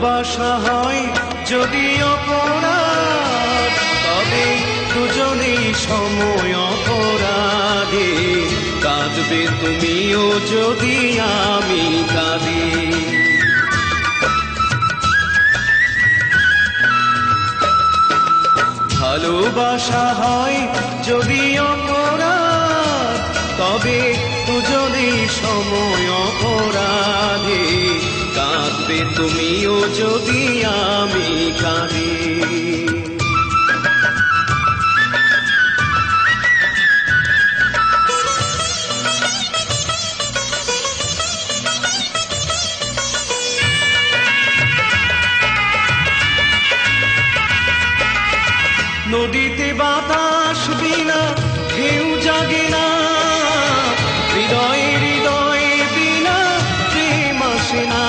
ভালোবাসা হয় যদি অপরাধ, তবে দুজনেই সময় অপরাধে। কাঁদবে তুমিও যদি আমি কাঁদি। ভালোবাসা হয় যদি অপরাধ, তবে দুজনেই সময় অপরাধে। কাঁদবে তুমিও যদি আমি কাঁদি। নদীতে বাতাস বিনা ঢেউ জাগে না, হৃদয়ে হৃদয়ে বিনা প্রেম আসে না।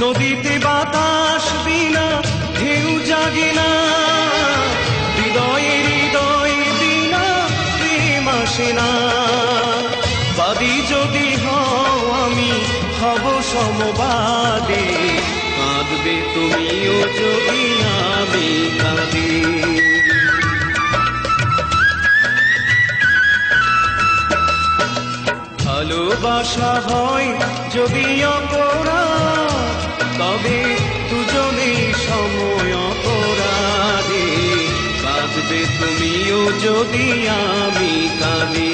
নদীতে বাতাস বিনা ঢেউ জাগে না, হৃদয়ে হৃদয়ে বিনা প্রেম আসে না। বাদী যদি হও আমি হব সমবাদী, কাঁদবে তুমিও যদি আমি কাঁদি। ভালোবাসা হয় যদি অপরাধ, তবে দুজনেই সময় অপরাধে। কাঁদবে তুমিও যদি আমি কাঁদি।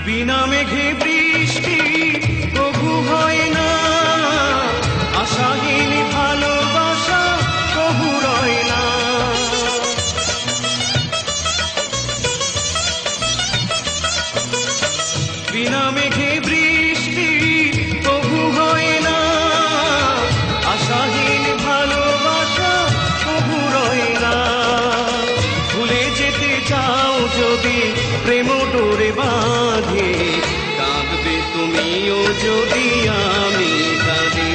বিনা মেঘে বৃষ্টি কবু হয় না, আশাহীন ভালোবাসা কবু রয় না। বিনা মেঘে বৃষ্টি কবু হয় না, আশাহীন ভালোবাসা কবু রয় না। ভুলে যেতে চাও যদি প্রেম ডোরে বাঁধে, কাঁদবে তুমিও যদি আমি কাঁদি।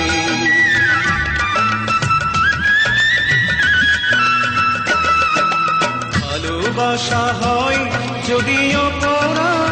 ভালোবাসা হয় যদি অপরাধ,